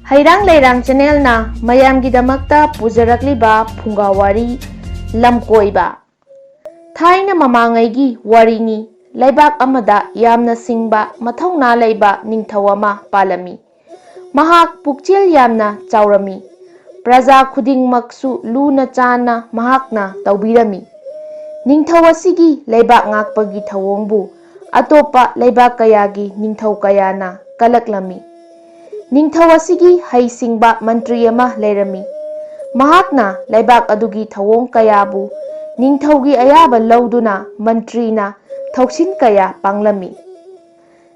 Hairang Leirang Channel na mayamgidamakta pujarakliba phungawari lamkoiba. Thaina mamangaygi warini laibak amada yamna singba mathawna laiba ningthau ama palami. Mahak pukchel yamna chaurami. Praja khudingmaksu luna chana mahakna taubirami. Ningthau asigi laibak ngakpagi thawongbu atopa laibak kayagi ningthau kayana kalaklami. Ningthau asigi haisingba mantri ama leirami. Mahakna laibak adugi thawong kayabu ningthaugi ayaba lauduna mantrina thausin kaya panglami.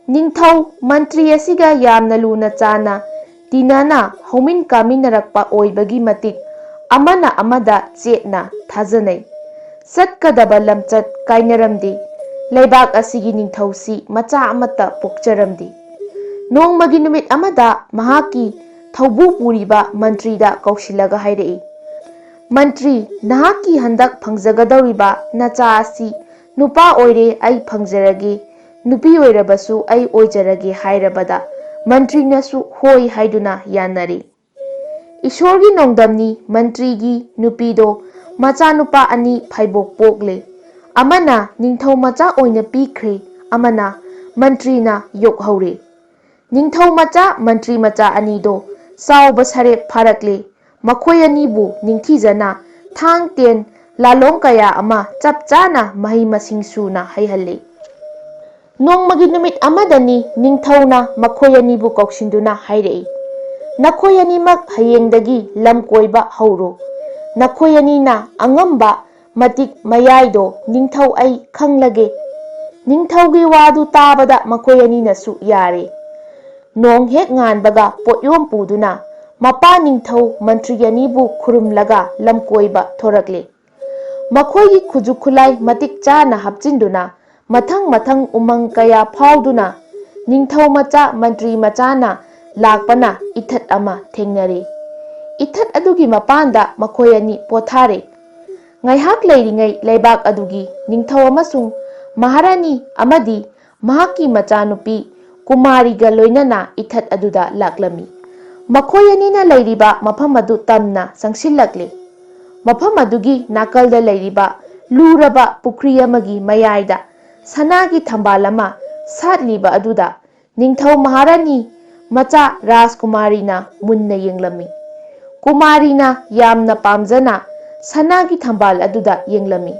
Ningthau mantri asiga yamna luna chana tinana homin kaminarakpa oibagi matik amana amada chetna thajanai. Satkadaba lamchat kainaramdi laibak asigi ningthausi macha amata pokcharamdi. Nongmagi numit amada mahaki thaubu puriba mantrida kausilaga hairei. Mantri nahaki handak phangjagadawriba nacha asi nupa oire ai phangjarage nupi oirabasu ai oijarage hairabada mantri nasu hoi haiduna yanare. Ishorgi nongdamni mantrigi nupido macha nupa ani phaibok pokle. Amana ningthau macha oina pikre amana mantrina yokhaure. Ningthau macha mantri macha anido sauba sarep pharakle. Makhoi anibu ningthijana thang ten lalong kaya ama chapchana mahi masing suna haihalle. Nongmagi numit amadani ningthauna makhoi anibu kauksinduna hairei. Nakhoi animak hayengdagi lamkoiba hauro. Nakhoi anina angamba matik mayaido ningthau ai khanglage. Ningthaugi wadu tabada makhoi aninasu yare. Nong hek nganbaga potyom puduna mapa ningthau mantri anibu khurumlaga lamkoiba thorakle. Makhoigi khuju khulai matik chana hapchinduna mathang umang kaya phauduna ningthau macha mantri machana lakpana ithat ama thengnare. Ithat adugi mapanda makhoi ani pothare. Ngaihak leiringai laibak adugi ningthau amasung maharani amadi mahaki machanupi kumariga loinana ithat aduda laklami. Makhoi anina leiriba mafam adu tamna sangsilakle. Mafam adugi nakalda leiriba luraba pukri amagi mayaida sanagi thambal ama satliba aduda ningthau maharani macha Rajkumarina munna yenglami. Kumarina yamna pamjana sanagi thambal aduda yenglami.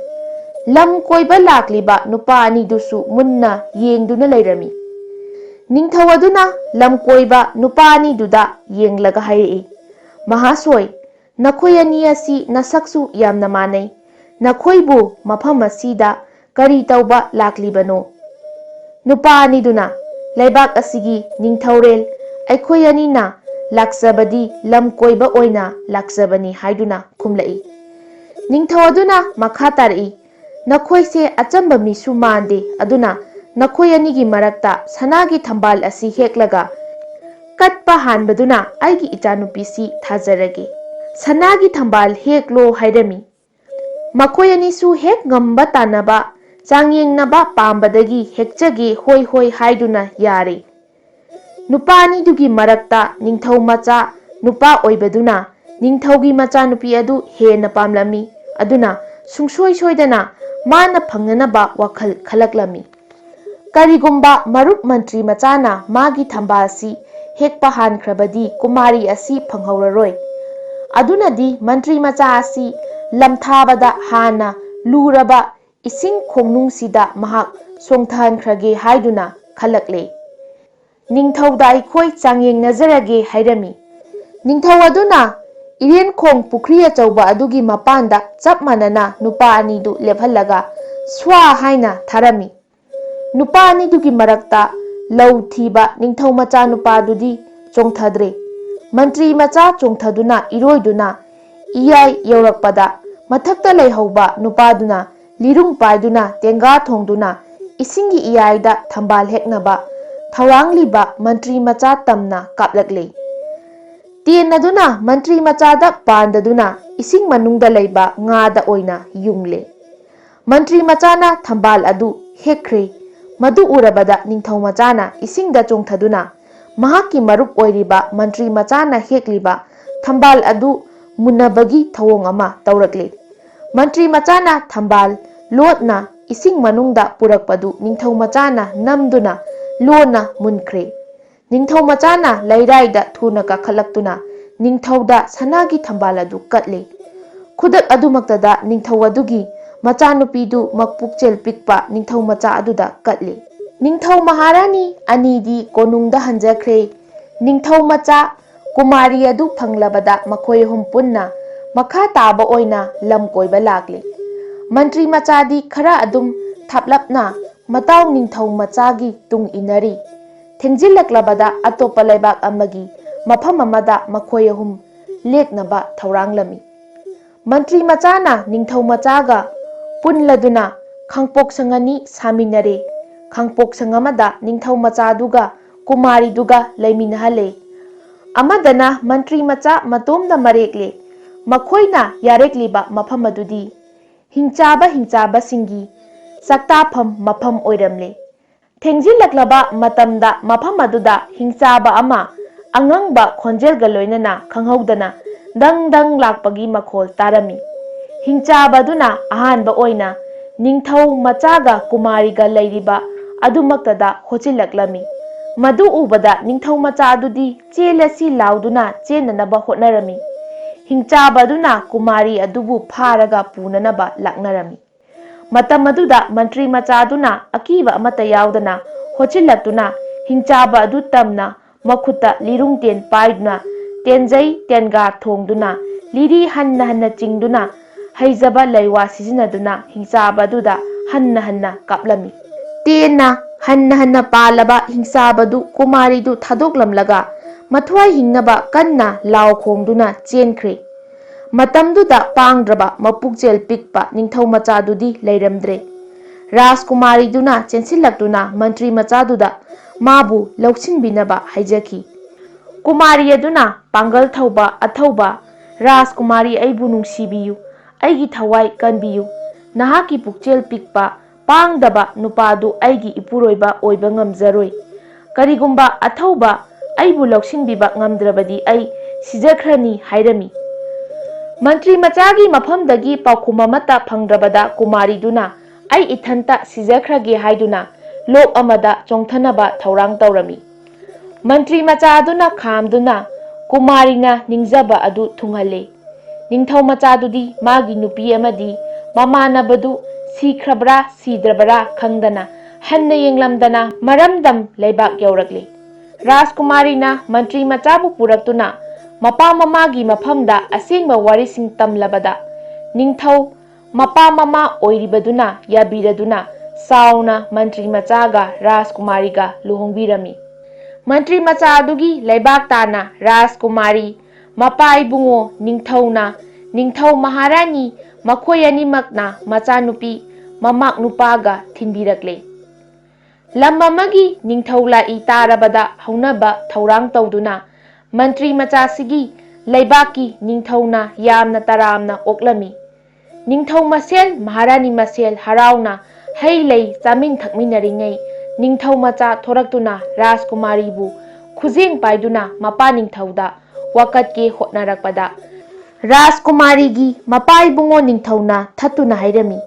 Lam koiba lakliba nupa anidusu munna yengduna leirami. Ningthau aduna lamkoiba nupani duda yenglaga hairei. Mahasoi, nakhoi ani asi nasaksu yamna manai. Nakhoibu mafam asida kari tauba laklibano. Nupani duna laibak asigi ningthaurel aikhoi anina laksabadi lamkoiba oina laksabani haiduna khumlai. Ningthau aduna makha tarei. Nakhoi se achamba misu mande aduna nakhoi anigi marakta sanagi thambal asi heklaga katpa hanbaduna aigi ichanupisi thajarage. Sanagi thambal heklo hairami. Makhoi anisu hek ngamba tanaba changyingnaba pambadagi hekjage hoi haiduna yare. Nupa anidugi marakta ningthau macha nupa oibaduna ningthaugi macha nupi adu hena pamlami aduna sungsoi soidana mana phangnanaba wakhal khalaklami. Karigumba marup mantri machana magi thamba asi hekpa hankrabadi kumari asi phanghauraroi. Adunadi mantri macha asi lamthabada hana luraba ising khongnungsida mahak songthankrage haiduna khalakle. Ningthauda aikhoi changyeng nazarage hairami. Ningthau aduna iren khong pukri achauba adugi mapanda chap manana nupa anidu lephallaga swa haina tharami. Nupa anidugi marakta lau thiba ningthau macha nupa dudi chongthadre. Mantri macha chongthaduna iroiduna iyai yaurakpada mathakta leihauba nupa duna lirung paiduna tenga thongduna isingi iyaida thambal heknaba thawangliba mantri macha tamna kaplakle. Tien aduna mantri macha da pandaduna ising manungda leiba ngada oina yungle. Mantri machana thambal adu hekre. Madu urabada ningthau machana isingda chongthaduna mahakki marup oiriba mantri machana hekliba thambal adu munabagi thawong ama taurakle. Mantri machana thambal lotna ising manungda purakpadu ningthau machana namduna lona munkre. Ningthau machana lairaida thuna kakhalактuna ningthauda sanagi thambal adu katle. Khudak adumaktada ningthau adugi machanupidu makpukchel pikpa ningthau macha aduda katle. Ningthau maharani anidi konungda hanjakre. Ningthau macha kumari adu phanglabada makhoi hum punna makha taba oina lam koiba lakle. Mantri machadi khara adum thaplapna mataw ningthau machagi tung inari. Thengjillaklabada atopa laibak amagi mafam amada makhoi hum leknaba thauranglami. Mantri machana ningthau machaga punladuna khangpok sangani saminare. Khangpok sangamada ningthau machaduga kumari duga laiminahale. Amadana mantri macha matomda marekle. Makhoina yarekliba mafam adudi hingchaba singi saktafam mafam oiramle. Thengjillaklaba matamda mafam aduda hingchaba ama angangba khonjelga loinana khanghaudana dang dang lakpagi makhol tarami. Hingchaba duna ahanba oina ningthau machaga kumariga lairiba adumaktada hochillaklami. Madu ubada ningthau macha adudi chelasi lauduna chenanaba hotnarami. Hingchaba duna kumari adubu pharaga punanaba laknarami. Matam aduda mantri macha aduna akiba amata yaudana hochillaktuna hingchaba adu tamna makhutta lirungten paiduna tenjai tenga thongduna liri hanna chingduna haijaba laiwa sizinaduna hingchaba aduda hanna kaplami. Tena hanna palaba hingsabadu kumaridu thadoklamlaga mathwai hingnaba kanna law khongduna chenkre. Matamduda pangdraba mapukchel pikpa ningthau machadudi leiramdre. Rajkumariduna chensillaktuna mantri machaduda mabu lausinbinaba haijaki. Kumari aduna pangal thauba athauba Rajkumari aibu nungsibiyu aigi thawai kanbiyu nahaki pukchel pikpa pangdaba nupadu aigi ipuroiba oiba ngamjaroi. Karigumba athauba aibu lausinbiba ngamdrabadi ai sijakhrani hairami. Mantri machagi mafamdagi paukuma mata phangdrabada kumariduna ai ithanta sijakhrage haiduna lok amada chongthanaba thaurang taurami. Mantri macha aduna khamduna kumarina ningjaba adu thunghale. Ningthau machadudi magi nupi amadi mamanabadu sikhrabra sidrabra khangdana hanna yenglamdana maramdam leibak yaurakle. Rajkumarina mantri machabu puraktuna mapa mamagi mafamda asengba warising tamlabada ningthau mapa mama oiribaduna yabiraduna sauna mantri machaga Rajkumariga luhongbirami. Mantri macha adugi leibak tana Rajkumari mapa ibungo ningthauna ningthau maharani makhoi animakna machanupi mamak nupaga thinbirakle. Lam amagi ningthau lai tarabada haunaba thaurang tawduna mantri machasigi leibaki ningthauna yamna taramna oklami. Ningthau masel maharani masel harauna hei lei chamin thakminaringai ningthau macha thoraktuna Rajkumaribu khujeng paiduna mapa ningthauda wakatke hotnarakpada Rajkumarigi mapa ibungo ningthauna thatuna hairami.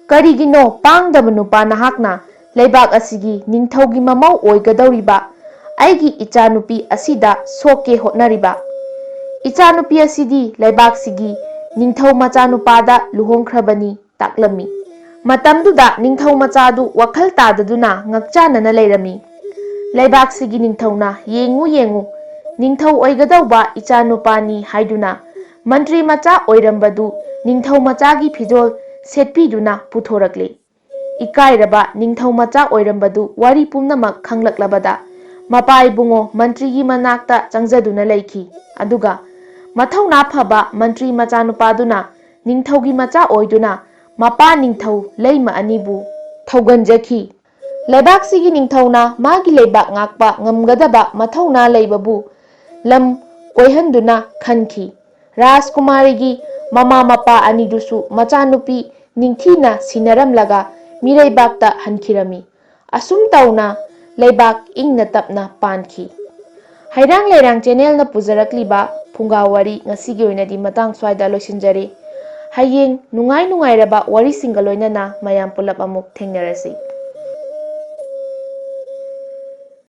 Karigino pangdaba nupa nahakna leibak asigi ningthaugi mamau oigadawriba aigi ichanupi asida soke hotnariba. Ichanupi asidi leibak sigi ningthau machanupada luhongkhrabani taklami. Matamduda ningthau machadu wakhal tadaduna ngakchanana leirami. Leibak sigi ningthauna yengu ningthau oigadawba ichanupani haiduna mantri macha oirambadu ningthau machagi phijol setpiduna puthorakle. Ikairaba ningthau macha oirambadu wari pumnamak khanglaklabada mapa ibungo mantrigi manakta changjaduna leikhi. Aduga mathauna phaba mantri machanupaduna ningthaugi macha oiduna mapa ningthau leima anibu thauganjakhi. Leibak sigi ningthauna magi leibak ngakpa ngamgadaba mathauna leibabu lam koihanduna khankhi. Rajkumarigi mama mapa anidusu machanupi ningthina sinaramlaga mireibakta hankhirami. Asum tauna leibak ingna tapna pankhi. ꯍꯩꯔꯥꯡ ꯂꯩꯔꯥꯡ ꯆꯦꯅꯦꯜꯅ ꯄꯨꯖꯔꯛꯂꯤꯕ ꯐꯨꯡꯒꯥ ꯋꯥꯔꯤ ꯉꯁꯤꯒꯤ ꯑꯣꯏꯅꯗꯤ ꯃꯇꯥꯡ ꯁ꯭ꯋꯥꯏꯗ ꯂꯣꯏꯁꯤꯟꯖꯔꯤ꯫ ꯍꯌꯦꯡ ꯅꯨꯡꯉꯥꯏ ꯅꯨꯡꯉꯥꯏꯔꯕ ꯋꯥꯔꯤꯁꯤꯡꯒ ꯂꯣꯏꯅꯅ ꯃꯌꯥꯝ ꯄꯨꯂꯞ ꯑꯃꯨꯛ ꯊꯦꯡꯅꯔꯁꯤ꯫